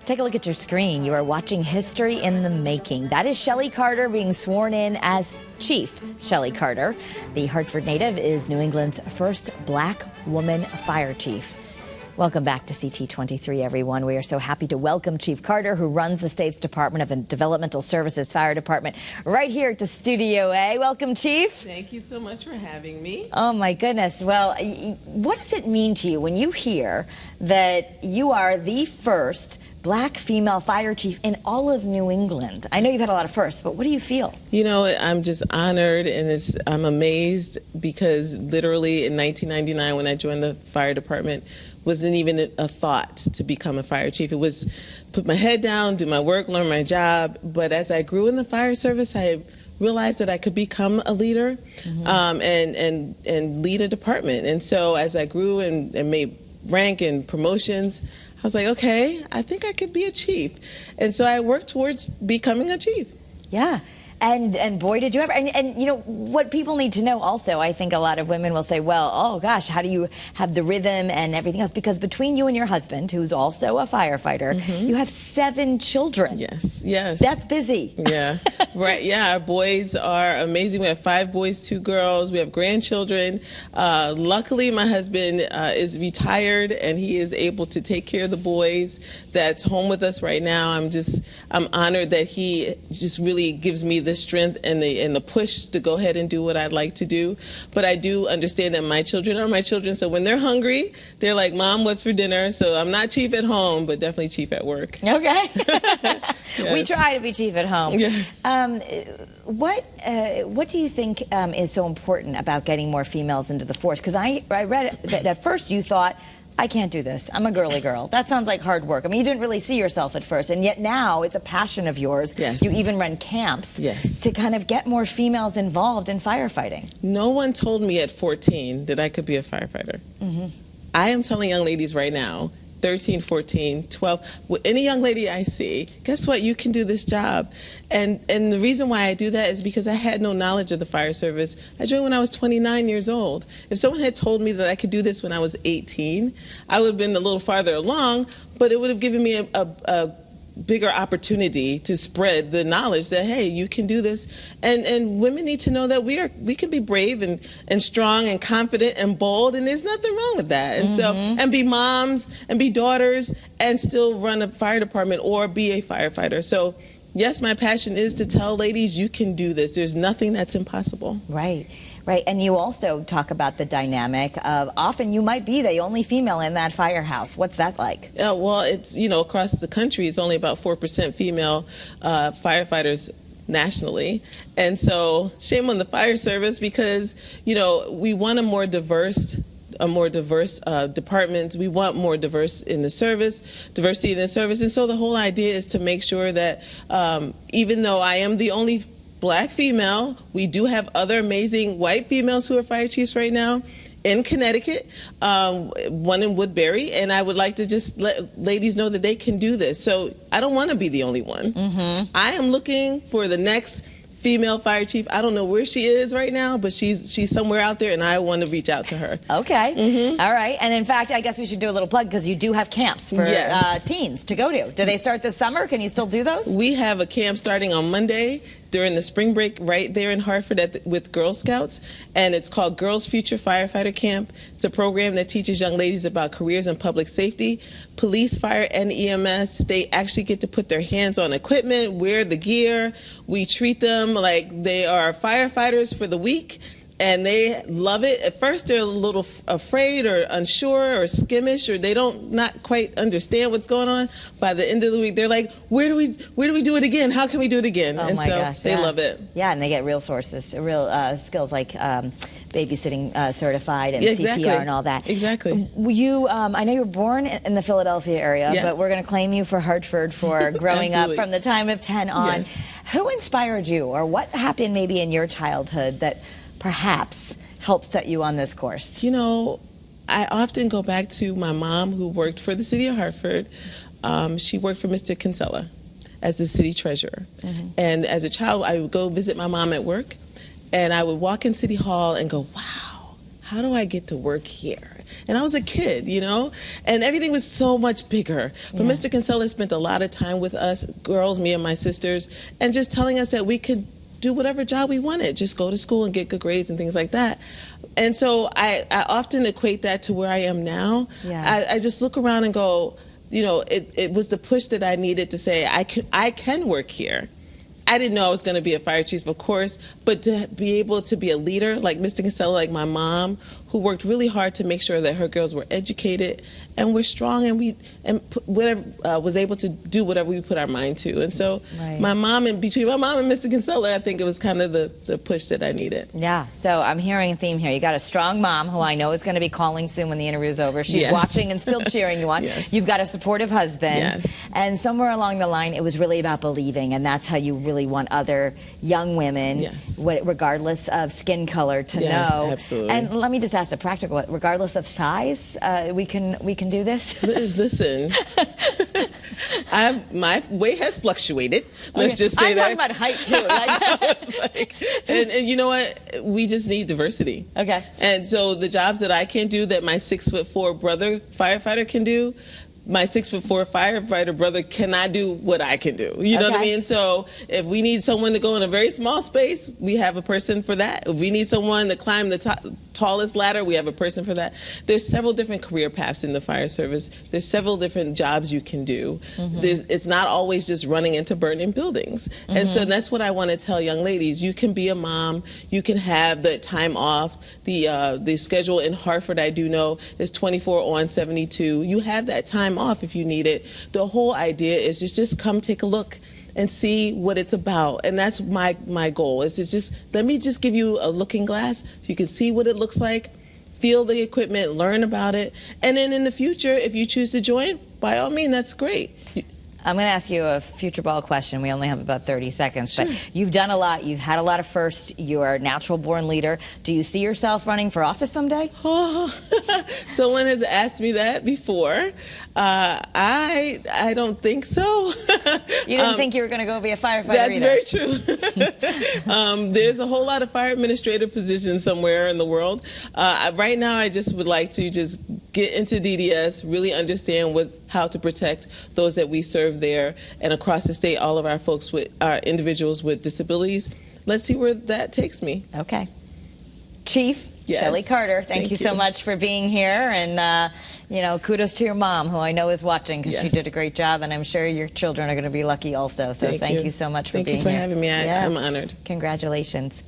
Take a look at your screen. You are watching history in the making. That is Shelly Carter being sworn in as Chief Shelly Carter. The Hartford native is New England's first black woman fire chief. Welcome back to CT'23, everyone. We are so happy to welcome Chief Carter, who runs the state's Department of Developmental Services Fire Department, right here to Studio A. Welcome, Chief. Thank you so much for having me. Oh, my goodness. Well, what does it mean to you when you hear that you are the first black female fire chief in all of New England? I know you've had a lot of firsts, but what do you feel? You know, I'm just honored, and I'm amazed because literally in 1999 when I joined the fire department, wasn't even a thought to become a fire chief. It was put my head down, do my work, learn my job. But as I grew in the fire service, I realized that I could become a leader and lead a department. And so as I grew and made rank and promotions, I was like, okay, I think I could be a chief. And so I worked towards becoming a chief. Yeah. And boy, did you ever. And you know, what people need to know also, I think a lot of women will say, well, oh gosh, how do you have the rhythm and everything else? Because between you and your husband, who's also a firefighter, you have 7 children. Yes, yes. That's busy. Yeah, right, yeah, our boys are amazing. We have 5 boys, 2 girls. We have grandchildren. Luckily, my husband is retired and he is able to take care of the boys that's home with us right now. I'm honored that he just really gives me the strength and the push to go ahead and do what I'd like to do. But I do understand that my children are my children, so when they're hungry, they're like, Mom, what's for dinner? So I'm not chief at home, but definitely chief at work. Okay. Yes. We try to be chief at home. Yeah. What do you think is so important about getting more females into the force? Because I read that at first you thought, I can't do this. I'm a girly girl. That sounds like hard work. I mean, you didn't really see yourself at first, and yet now it's a passion of yours. Yes. You even run camps to kind of get more females involved in firefighting. No one told me at 14 that I could be a firefighter. I am telling young ladies right now, 13, 14, 12, any young lady I see, guess what? You can do this job. And the reason why I do that is because I had no knowledge of the fire service. I joined when I was 29 years old. If someone had told me that I could do this when I was 18, I would have been a little farther along, but it would have given me a bigger opportunity to spread the knowledge that, hey, you can do this. And women need to know that we can be brave and strong and confident and bold, and there's nothing wrong with that. And so, and be moms and be daughters and still run a fire department or be a firefighter. So yes, my passion is to tell ladies, you can do this. There's nothing that's impossible. Right. Right, and you also talk about the dynamic of often you might be the only female in that firehouse. What's that like? Well, it's, you know, across the country, it's only about 4% female firefighters nationally. And so shame on the fire service because, you know, we want a more diverse departments. We want more diversity in the service. And so the whole idea is to make sure that even though I am the only black female, we do have other amazing white females who are fire chiefs right now in Connecticut, one in Woodbury, and I would like to just let ladies know that they can do this. So I don't want to be the only one. I am looking for the next female fire chief. I don't know where she is right now, but she's somewhere out there, and I want to reach out to her. Okay. All right. And in fact, I guess we should do a little plug because you do have camps for teens to go to. Do they start this summer? Can you still do those? We have a camp starting on Monday during the spring break right there in Hartford with Girl Scouts, and it's called Girls Future Firefighter Camp. It's a program that teaches young ladies about careers in public safety, police, fire, and EMS. They actually get to put their hands on equipment, wear the gear. We treat them like they are firefighters for the week, and they love it. At first, they're a little afraid or unsure or skimmish, or they not quite understand what's going on. By the end of the week, they're like, where do we do it again? How can we do it again? Oh, and my gosh, they love it. Yeah, and they get real sources, real skills like babysitting certified and CPR and all that. Exactly. You, I know you were born in the Philadelphia area, but we're going to claim you for Hartford for growing up from the time of 10 on. Yes. Who inspired you, or what happened maybe in your childhood that perhaps helped set you on this course? You know, I often go back to my mom, who worked for the city of Hartford. She worked for Mr. Kinsella as the city treasurer. And as a child, I would go visit my mom at work, and I would walk in City Hall and go, wow, how do I get to work here? And I was a kid, you know, and everything was so much bigger. But Mr. Kinsella spent a lot of time with us girls, me and my sisters, and just telling us that we could do whatever job we wanted, just go to school and get good grades and things like that. And so I often equate that to where I am now. I just look around and go, you know, it was the push that I needed to say, I can work here. I didn't know I was going to be a fire chief, of course, but to be able to be a leader like Mr. Kinsella, like my mom, who worked really hard to make sure that her girls were educated and were strong, and was able to do whatever we put our mind to. And so my mom, and between my mom and Mr. Kinsella, I think it was kind of the push that I needed. Yeah. So I'm hearing a theme here. You got a strong mom who I know is going to be calling soon when the interview is over. She's watching and still cheering you on. You've got a supportive husband. And somewhere along the line, it was really about believing, and that's how you really want other young women, regardless of skin color, to know. Absolutely. And let me just ask a practical one. Regardless of size, we can do this? Listen, my weight has fluctuated. Let's just say that. I'm talking about height too. And you know what? We just need diversity. Okay. And so the jobs that I can do that my 6'4" brother firefighter can do, my 6'4" firefighter brother cannot do what I can do. You know what I mean? So if we need someone to go in a very small space, we have a person for that. If we need someone to climb the tallest ladder, we have a person for that. There's several different career paths in the fire service. There's several different jobs you can do. It's not always just running into burning buildings. And so that's what I want to tell young ladies. You can be a mom. You can have the time off. The schedule in Hartford, I do know, is 24 on 72. You have that time off if you need it. The whole idea is just come take a look and see what it's about. And that's my goal, is to just, let me just give you a looking glass so you can see what it looks like, feel the equipment, learn about it. And then in the future, if you choose to join, by all means, that's great. I'm going to ask you a future ball question. We only have about 30 seconds, but you've done a lot. You've had a lot of firsts. You are a natural born leader. Do you see yourself running for office someday? Oh, someone has asked me that before. I don't think so. You didn't think you were going to go be a firefighter That's either. very true. There's a whole lot of fire administrative positions somewhere in the world. Right now, I just would like to just get into DDS, really understand how to protect those that we serve there, and across the state, all of our folks our individuals with disabilities. Let's see where that takes me. Okay. Chief Shelly Carter, thank you so much for being here, and you know, kudos to your mom, who I know is watching, because she did a great job, and I'm sure your children are going to be lucky also. So thank you so much for being here. Thank you for having me. I'm honored. Congratulations.